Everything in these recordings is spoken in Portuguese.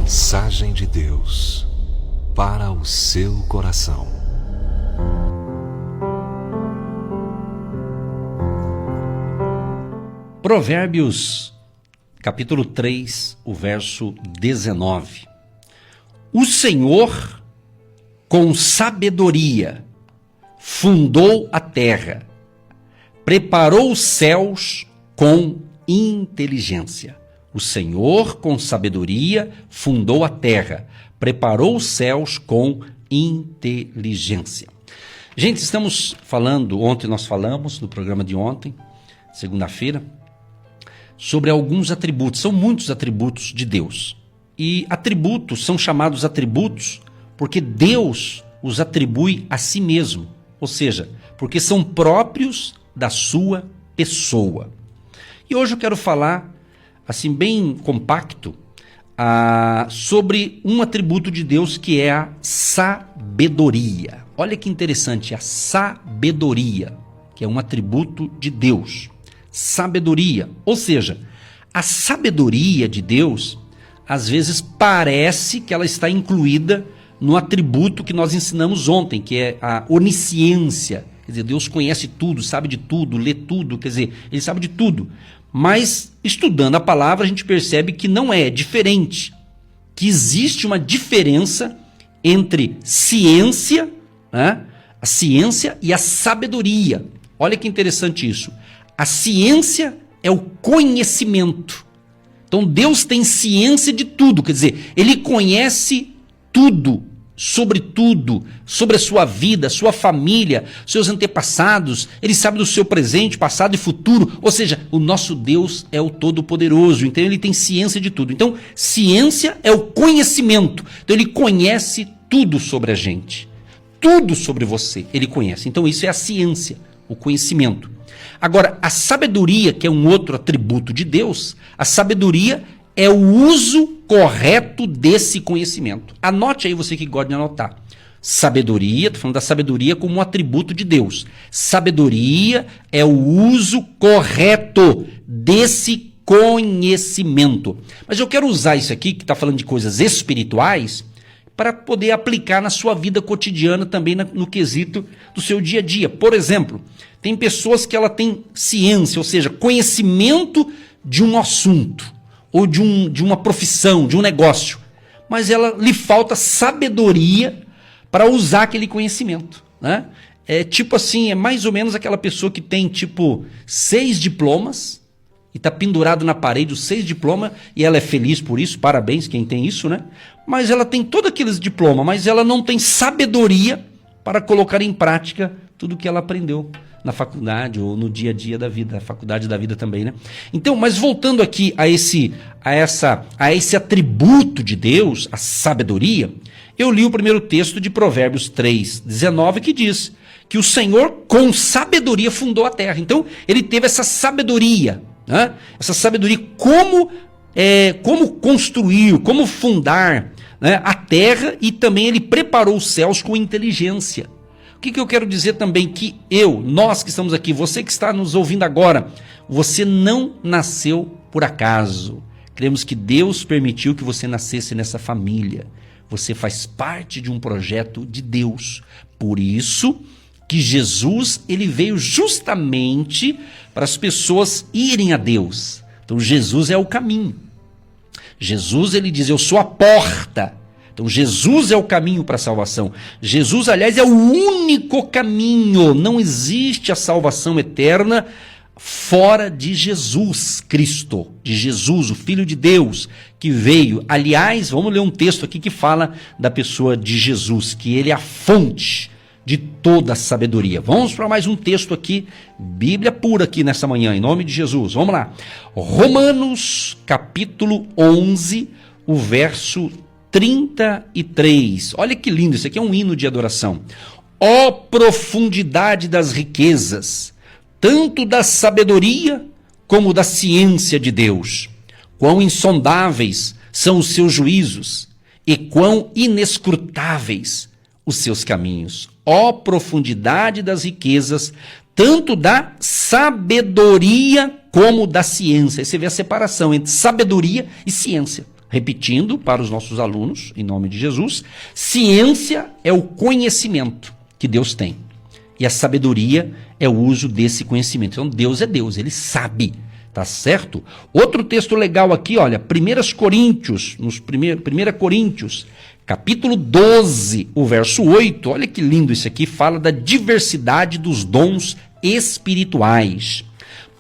mensagem de Deus para o seu coração. Provérbios, capítulo 3, o verso 19. O Senhor, com sabedoria, fundou a terra, preparou os céus com inteligência. O Senhor, com sabedoria, fundou a terra, preparou os céus com inteligência. Gente, estamos falando, ontem nós falamos, no programa de ontem, segunda-feira, sobre alguns atributos, são muitos atributos de Deus. E atributos são chamados atributos porque Deus os atribui a si mesmo, ou seja, porque são próprios da sua pessoa. E hoje eu quero falar, assim bem compacto, sobre um atributo de Deus que é a sabedoria. Olha que interessante, a sabedoria, que é um atributo de Deus. Sabedoria, ou seja, a sabedoria de Deus, às vezes parece que ela está incluída no atributo que nós ensinamos ontem, que é a onisciência. Quer dizer, Deus conhece tudo, sabe de tudo, lê tudo, quer dizer, Ele sabe de tudo. Mas, estudando a palavra, a gente percebe que não é diferente, que existe uma diferença entre ciência, né, a ciência e a sabedoria. Olha que interessante isso. A ciência é o conhecimento. Então Deus tem ciência de tudo, quer dizer, Ele conhece tudo, sobre a sua vida, sua família, seus antepassados, Ele sabe do seu presente, passado e futuro, ou seja, o nosso Deus é o Todo-Poderoso, então Ele tem ciência de tudo. Então, ciência é o conhecimento, então Ele conhece tudo sobre a gente, tudo sobre você, Ele conhece. Então isso é a ciência, o conhecimento. Agora, a sabedoria, que é um outro atributo de Deus, a sabedoria é o uso correto desse conhecimento. Anote aí, você que gosta de anotar. Sabedoria, estou falando da sabedoria como um atributo de Deus. Sabedoria é o uso correto desse conhecimento. Mas eu quero usar isso aqui, que está falando de coisas espirituais, para poder aplicar na sua vida cotidiana também no quesito do seu dia a dia. Por exemplo, tem pessoas que ela tem ciência, ou seja, conhecimento de um assunto, ou de uma profissão, de um negócio, mas ela lhe falta sabedoria para usar aquele conhecimento, né? É tipo assim, é mais ou menos aquela pessoa que tem tipo 6 diplomas e está pendurado na parede os 6 diplomas e ela é feliz por isso, parabéns quem tem isso, né? Mas ela tem todos aqueles diplomas, mas ela não tem sabedoria para colocar em prática tudo que ela aprendeu na faculdade ou no dia a dia da vida, a faculdade da vida também, né? Então, mas voltando aqui a esse atributo de Deus, a sabedoria, eu li o primeiro texto de Provérbios 3, 19, que diz que o Senhor com sabedoria fundou a terra. Então, ele teve essa sabedoria, né? Essa sabedoria como construir, como fundar, né, a terra, e também ele preparou os céus com inteligência. O que eu quero dizer também? Que nós que estamos aqui, você que está nos ouvindo agora, você não nasceu por acaso. Cremos que Deus permitiu que você nascesse nessa família. Você faz parte de um projeto de Deus. Por isso que Jesus, ele veio justamente para as pessoas irem a Deus. Então Jesus é o caminho. Jesus, ele diz, eu sou a porta. Então Jesus é o caminho para a salvação. Jesus, aliás, é o único caminho. Não existe a salvação eterna fora de Jesus Cristo, de Jesus, o Filho de Deus, que veio. Aliás, vamos ler um texto aqui que fala da pessoa de Jesus, que ele é a fonte de toda a sabedoria. Vamos para mais um texto aqui, Bíblia pura aqui nessa manhã, em nome de Jesus. Vamos lá. Romanos, capítulo 11, o verso 33. Olha que lindo, isso aqui é um hino de adoração. Ó profundidade das riquezas, tanto da sabedoria como da ciência de Deus. Quão insondáveis são os seus juízos e quão inescrutáveis os seus caminhos. Ó profundidade das riquezas, tanto da sabedoria como da ciência. Aí você vê a separação entre sabedoria e ciência. Repetindo para os nossos alunos, em nome de Jesus, ciência é o conhecimento que Deus tem. E a sabedoria é o uso desse conhecimento. Então Deus é Deus, Ele sabe, tá certo? Outro texto legal aqui, olha, 1 Coríntios, 1 Coríntios, capítulo 12, o verso 8, olha que lindo isso aqui, fala da diversidade dos dons espirituais.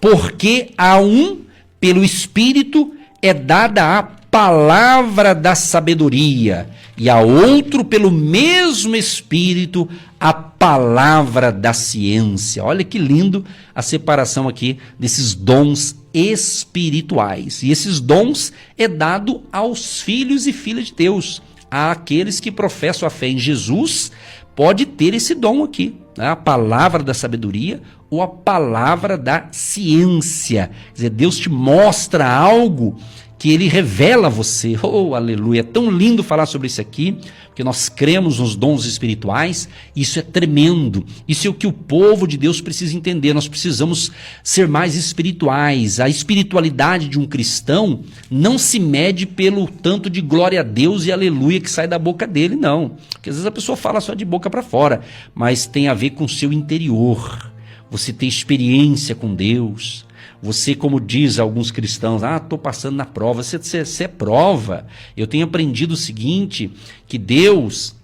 Porque a um, pelo Espírito, é dada a palavra da sabedoria, e a outro, pelo mesmo Espírito, a palavra da ciência. Olha que lindo a separação aqui desses dons espirituais. E esses dons é dado aos filhos e filhas de Deus. Àqueles que professam a fé em Jesus, pode ter esse dom aqui, né? A palavra da sabedoria ou a palavra da ciência. Quer dizer, Deus te mostra algo que Ele revela a você. Oh, aleluia! É tão lindo falar sobre isso aqui, porque nós cremos nos dons espirituais. Isso é tremendo. Isso é o que o povo de Deus precisa entender. Nós precisamos ser mais espirituais. A espiritualidade de um cristão não se mede pelo tanto de glória a Deus e aleluia que sai da boca dele, não. Porque às vezes a pessoa fala só de boca para fora, mas tem a ver com o seu interior. Você tem experiência com Deus. Você, como diz alguns cristãos, estou passando na prova. Você é prova. Eu tenho aprendido o seguinte, que Deus,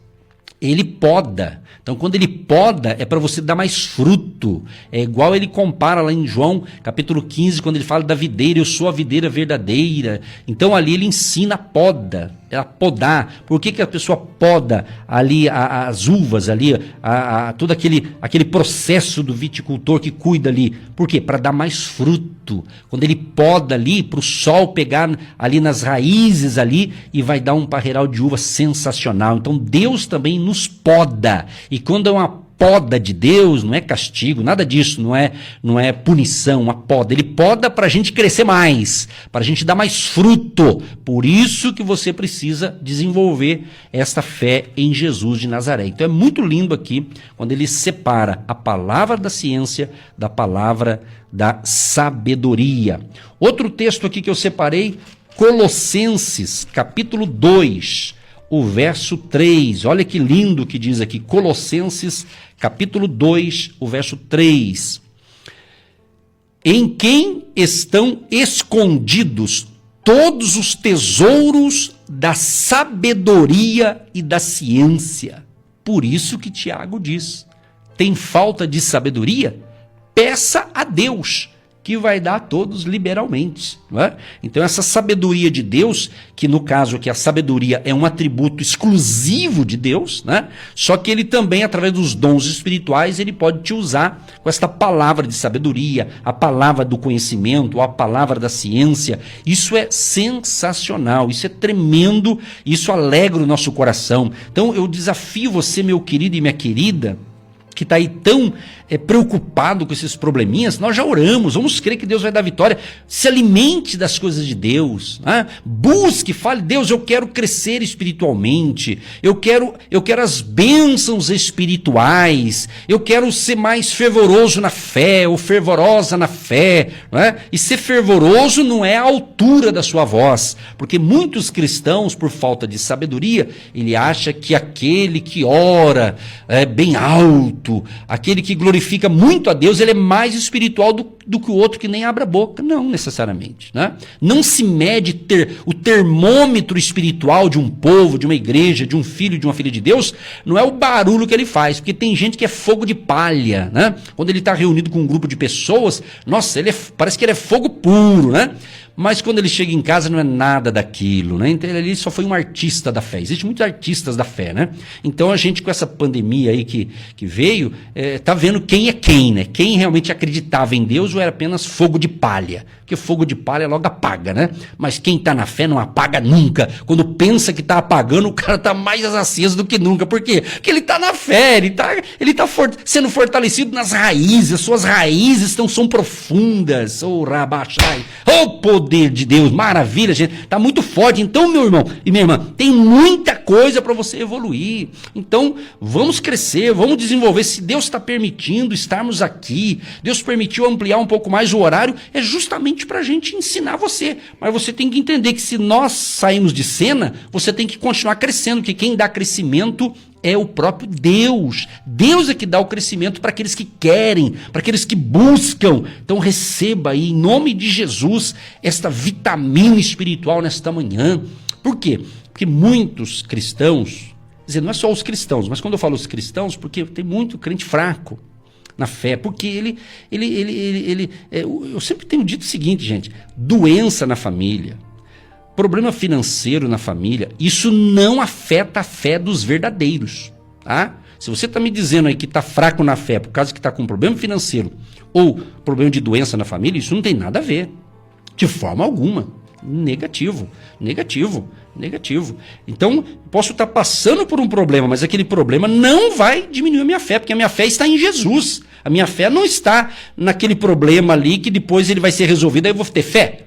Ele poda. Então, quando Ele poda, é para você dar mais fruto. É igual Ele compara lá em João, capítulo 15, quando Ele fala da videira, eu sou a videira verdadeira. Então, ali Ele ensina a poda, a podar. Por que a pessoa poda ali as uvas, ali, todo aquele processo do viticultor que cuida ali? Por quê? Para dar mais fruto. Quando ele poda ali, para o sol pegar ali nas raízes ali e vai dar um parreiral de uva sensacional. Então Deus também nos poda. E quando é uma poda de Deus, não é castigo, nada disso, não é punição, uma poda. Ele poda para a gente crescer mais, para a gente dar mais fruto. Por isso que você precisa desenvolver esta fé em Jesus de Nazaré. Então é muito lindo aqui, quando ele separa a palavra da ciência da palavra da sabedoria. Outro texto aqui que eu separei, Colossenses, capítulo 2, o verso 3, olha que lindo que diz aqui, Colossenses, capítulo 2, o verso 3. Em quem estão escondidos todos os tesouros da sabedoria e da ciência. Por isso que Tiago diz, tem falta de sabedoria? Peça a Deus, que vai dar a todos liberalmente. Não é? Então essa sabedoria de Deus, que no caso aqui a sabedoria é um atributo exclusivo de Deus, né? Só que ele também, através dos dons espirituais, ele pode te usar com esta palavra de sabedoria, a palavra do conhecimento, a palavra da ciência. Isso é sensacional, isso é tremendo, isso alegra o nosso coração. Então eu desafio você, meu querido e minha querida, que está aí tão preocupado com esses probleminhas, nós já oramos, vamos crer que Deus vai dar vitória. Se alimente das coisas de Deus, né? Busque, fale, Deus, eu quero crescer espiritualmente, eu quero as bênçãos espirituais, eu quero ser mais fervoroso na fé, ou fervorosa na fé, né? E ser fervoroso não é a altura da sua voz, porque muitos cristãos, por falta de sabedoria, ele acha que aquele que ora bem alto, aquele que glorifica muito a Deus, ele é mais espiritual do que o outro que nem abre a boca. Não necessariamente, né? Não se mede o termômetro espiritual de um povo, de uma igreja, de um filho, de uma filha de Deus, não é o barulho que ele faz, porque tem gente que é fogo de palha, né? Quando ele está reunido com um grupo de pessoas, nossa, parece que ele é fogo puro, né? Mas quando ele chega em casa não é nada daquilo, né? Então ele só foi um artista da fé. Existem muitos artistas da fé, né? Então a gente com essa pandemia aí que veio, tá vendo quem é quem, né? Quem realmente acreditava em Deus ou era apenas fogo de palha. Porque fogo de palha logo apaga, né? Mas quem tá na fé não apaga nunca. Quando pensa que tá apagando, o cara tá mais aceso do que nunca. Por quê? Porque ele tá na fé, ele tá sendo fortalecido nas raízes, suas raízes são profundas. Rabachai, poder poder de Deus, maravilha, gente, está muito forte. Então, meu irmão e minha irmã, tem muita coisa para você evoluir. Então, vamos crescer, vamos desenvolver. Se Deus está permitindo estarmos aqui, Deus permitiu ampliar um pouco mais o horário, é justamente para a gente ensinar você. Mas você tem que entender que se nós saímos de cena, você tem que continuar crescendo, porque quem dá crescimento é o próprio Deus. Deus é que dá o crescimento para aqueles que querem, para aqueles que buscam. Então receba aí, em nome de Jesus, esta vitamina espiritual nesta manhã. Por quê? Porque muitos cristãos, quer dizer, não é só os cristãos, mas quando eu falo os cristãos, porque tem muito crente fraco na fé, porque eu sempre tenho dito o seguinte, gente, doença na família, problema financeiro na família, isso não afeta a fé dos verdadeiros, tá? Se você está me dizendo aí que está fraco na fé por causa que está com problema financeiro ou problema de doença na família, isso não tem nada a ver, de forma alguma. Negativo. Então, posso estar passando por um problema, mas aquele problema não vai diminuir a minha fé, porque a minha fé está em Jesus. A minha fé não está naquele problema ali que depois ele vai ser resolvido, aí eu vou ter fé.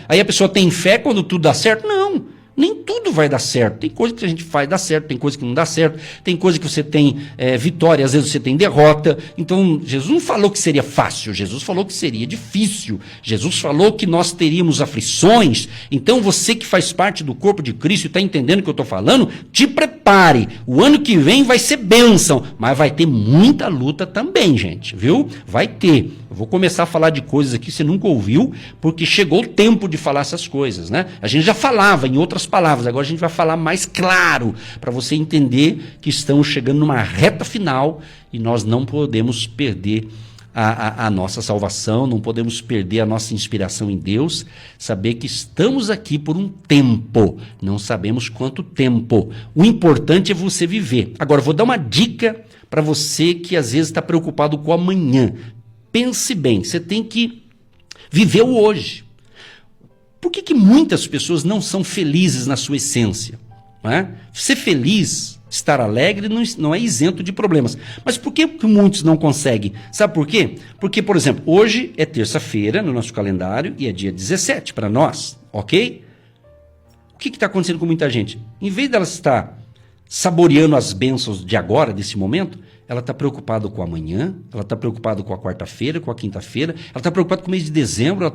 Aí a pessoa tem fé quando tudo dá certo? Não, nem tudo vai dar certo. Tem coisa que a gente faz dar certo, tem coisa que não dá certo, tem coisa que você tem vitória, às vezes você tem derrota. Então Jesus não falou que seria fácil, Jesus falou que seria difícil, Jesus falou que nós teríamos aflições. Então você que faz parte do corpo de Cristo e está entendendo o que eu estou falando, te prepare, o ano que vem vai ser bênção, mas vai ter muita luta também, gente, viu? Vai ter. Eu vou começar a falar de coisas aqui que você nunca ouviu, porque chegou o tempo de falar essas coisas, né? A gente já falava em outras palavras, agora a gente vai falar mais claro, para você entender que estamos chegando numa reta final e nós não podemos perder a nossa salvação, não podemos perder a nossa inspiração em Deus, saber que estamos aqui por um tempo, não sabemos quanto tempo. O importante é você viver. Agora, vou dar uma dica para você que às vezes está preocupado com o amanhã. Pense bem, você tem que viver o hoje. Por que muitas pessoas não são felizes na sua essência? Não é? Ser feliz, estar alegre, não é isento de problemas. Mas por que muitos não conseguem? Sabe por quê? Porque, por exemplo, hoje é terça-feira no nosso calendário e é dia 17 para nós, ok? O que está acontecendo com muita gente? Em vez dela estar saboreando as bênçãos de agora, desse momento, ela está preocupada com o amanhã, ela está preocupada com a quarta-feira, com a quinta-feira, ela está preocupada com o mês de dezembro.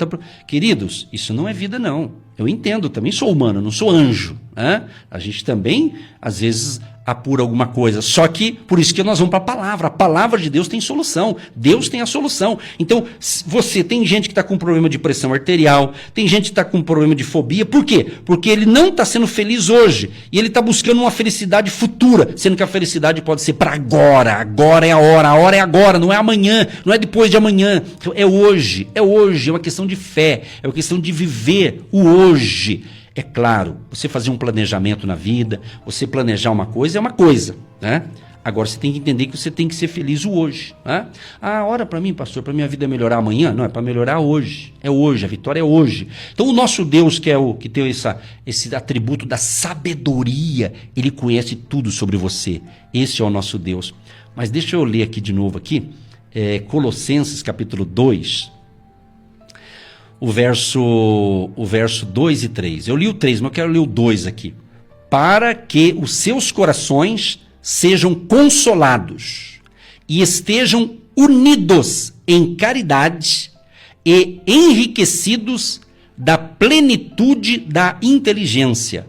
Queridos, isso não é vida, não. Eu entendo, também sou humano, não sou anjo. Né? A gente também, às vezes, apura alguma coisa. Só que, por isso que nós vamos para a palavra de Deus tem solução, Deus tem a solução. Então, você tem gente que está com problema de pressão arterial, tem gente que está com problema de fobia, por quê? Porque ele não está sendo feliz hoje, e ele está buscando uma felicidade futura, sendo que a felicidade pode ser para agora é a hora é agora, não é amanhã, não é depois de amanhã, é hoje, é uma questão de fé, é uma questão de viver o hoje. É claro, você fazer um planejamento na vida, você planejar uma coisa é uma coisa, né? Agora você tem que entender que você tem que ser feliz o hoje, né? Ora para mim, pastor, para minha vida melhorar amanhã? Não, é para melhorar hoje, a vitória é hoje. Então o nosso Deus, que tem esse atributo da sabedoria, ele conhece tudo sobre você, esse é o nosso Deus. Mas deixa eu ler aqui de novo, Colossenses capítulo 2, o verso 2 e 3. Eu li o 3, mas eu quero ler o 2 aqui. Para que os seus corações sejam consolados e estejam unidos em caridade e enriquecidos da plenitude da inteligência,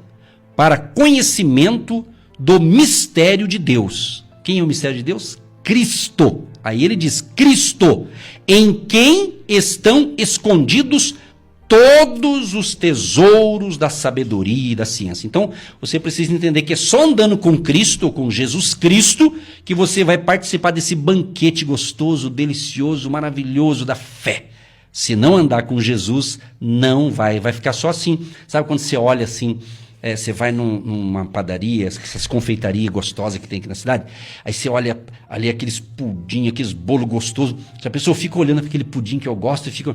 para conhecimento do mistério de Deus. Quem é o mistério de Deus? Cristo. Aí ele diz, Cristo, em quem estão escondidos todos os tesouros da sabedoria e da ciência. Então, você precisa entender que é só andando com Cristo, com Jesus Cristo, que você vai participar desse banquete gostoso, delicioso, maravilhoso da fé. Se não andar com Jesus, não vai ficar só assim. Sabe quando você olha assim, você vai numa padaria, essas confeitarias gostosas que tem aqui na cidade, aí você olha ali aqueles pudim, aqueles bolo gostoso, a pessoa fica olhando para aquele pudim que eu gosto e fica,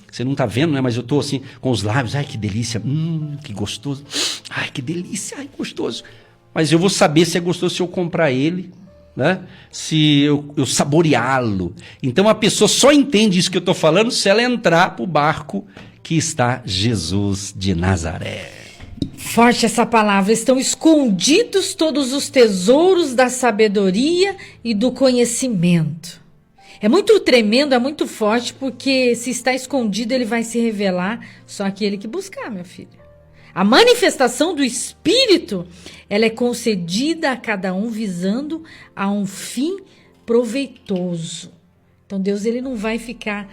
você não tá vendo, né? Mas eu tô assim, com os lábios, ai que delícia, que gostoso, ai que delícia, ai gostoso. Mas eu vou saber se é gostoso se eu comprar ele, né? Se eu saboreá-lo. Então a pessoa só entende isso que eu estou falando se ela entrar para o barco que está Jesus de Nazaré. Forte essa palavra. Estão escondidos todos os tesouros da sabedoria e do conhecimento. É muito tremendo, é muito forte, porque se está escondido, ele vai se revelar só aquele que buscar, meu filho. A manifestação do Espírito, ela é concedida a cada um visando a um fim proveitoso. Então Deus, ele não vai ficar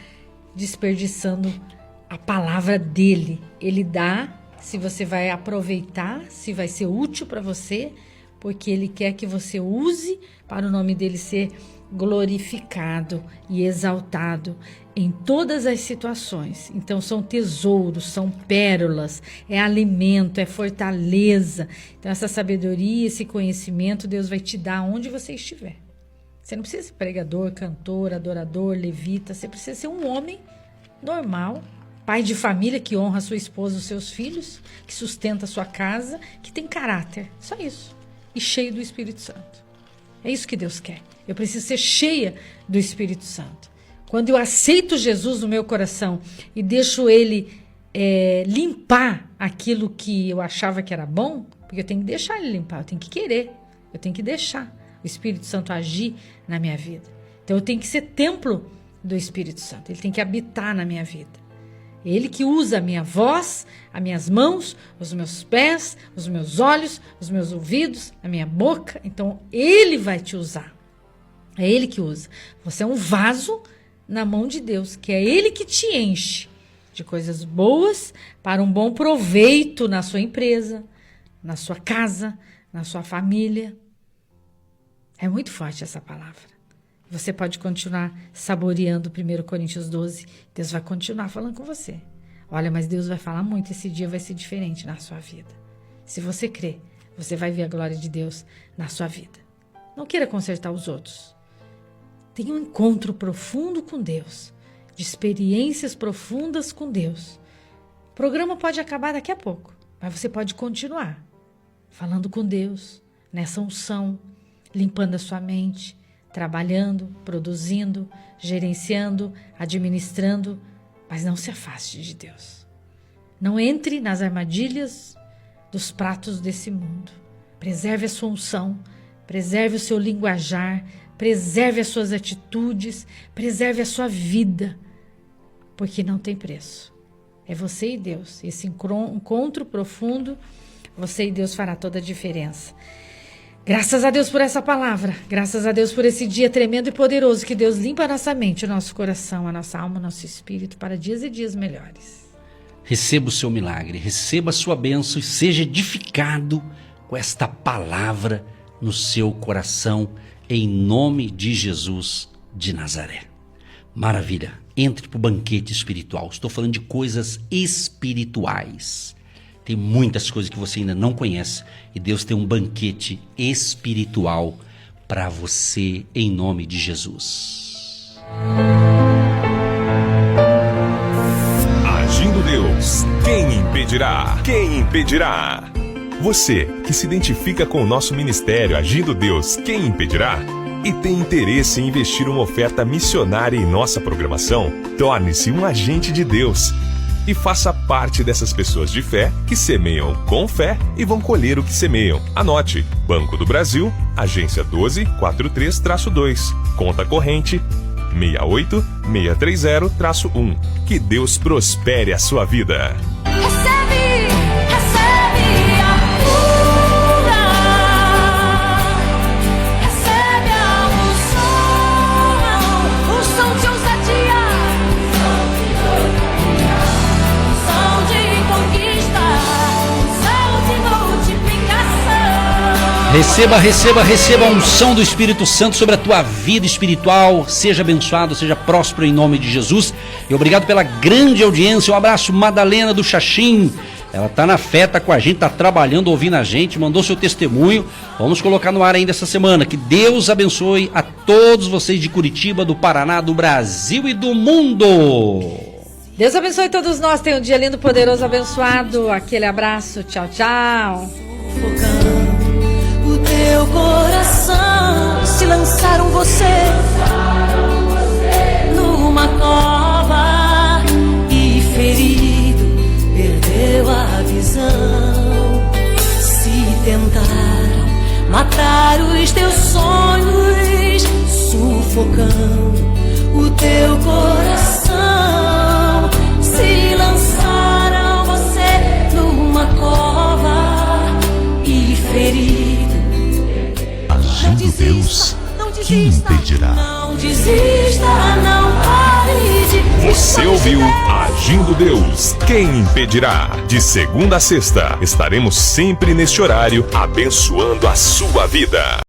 desperdiçando a palavra dele. Ele dá, se você vai aproveitar, se vai ser útil para você, porque ele quer que você use para o nome dele ser glorificado e exaltado em todas as situações. Então são tesouros, são pérolas, é alimento, é fortaleza. Então essa sabedoria, esse conhecimento, Deus vai te dar onde você estiver. Você não precisa ser pregador, cantor, adorador, levita. Você precisa ser um homem normal, pai de família que honra a sua esposa e os seus filhos, que sustenta a sua casa, que tem caráter. Só isso. E cheio do Espírito Santo. É isso que Deus quer. Eu preciso ser cheia do Espírito Santo. Quando eu aceito Jesus no meu coração e deixo ele limpar aquilo que eu achava que era bom, porque eu tenho que deixar ele limpar, eu tenho que querer, eu tenho que deixar o Espírito Santo agir na minha vida. Então eu tenho que ser templo do Espírito Santo, ele tem que habitar na minha vida. Ele que usa a minha voz, as minhas mãos, os meus pés, os meus olhos, os meus ouvidos, a minha boca. Então ele vai te usar. É ele que usa. Você é um vaso na mão de Deus, que é ele que te enche de coisas boas para um bom proveito na sua empresa, na sua casa, na sua família. É muito forte essa palavra. Você pode continuar saboreando 1 Coríntios 12. Deus vai continuar falando com você. Olha, mas Deus vai falar muito. Esse dia vai ser diferente na sua vida. Se você crer, você vai ver a glória de Deus na sua vida. Não queira consertar os outros. Tenha um encontro profundo com Deus, de experiências profundas com Deus. O programa pode acabar daqui a pouco, mas você pode continuar falando com Deus, nessa unção, limpando a sua mente, trabalhando, produzindo, gerenciando, administrando, mas não se afaste de Deus. Não entre nas armadilhas dos pratos desse mundo. Preserve a sua unção, preserve o seu linguajar, preserve as suas atitudes, preserve a sua vida, porque não tem preço. É você e Deus. Esse encontro profundo, você e Deus fará toda a diferença. Graças a Deus por essa palavra, graças a Deus por esse dia tremendo e poderoso, que Deus limpa a nossa mente, o nosso coração, a nossa alma, o nosso espírito para dias e dias melhores. Receba o seu milagre, receba a sua bênção e seja edificado com esta palavra no seu coração, em nome de Jesus de Nazaré. Maravilha, entre para o banquete espiritual. Estou falando de coisas espirituais. Tem muitas coisas que você ainda não conhece e Deus tem um banquete espiritual para você em nome de Jesus. Agindo Deus, quem impedirá? Quem impedirá? Você que se identifica com o nosso ministério Agindo Deus, quem impedirá? E tem interesse em investir uma oferta missionária em nossa programação? Torne-se um agente de Deus e faça parte dessas pessoas de fé que semeiam com fé e vão colher o que semeiam. Anote: Banco do Brasil, agência 1243-2, conta corrente 68630-1. Que Deus prospere a sua vida. Receba a unção do Espírito Santo sobre a tua vida espiritual. Seja abençoado, seja próspero em nome de Jesus. E obrigado pela grande audiência. Um abraço, Madalena do Xaxim. Ela tá na fé, tá com a gente, tá trabalhando, ouvindo a gente, mandou seu testemunho. Vamos colocar no ar ainda essa semana. Que Deus abençoe a todos vocês de Curitiba, do Paraná, do Brasil e do mundo. Deus abençoe todos nós. Tenha um dia lindo, poderoso, abençoado. Aquele abraço. Tchau, tchau. O teu coração, se lançaram você numa cova e feriram. Quem impedirá? Não desista, não pare de... Você ouviu Agindo Deus, quem impedirá? De segunda a sexta, estaremos sempre neste horário abençoando a sua vida.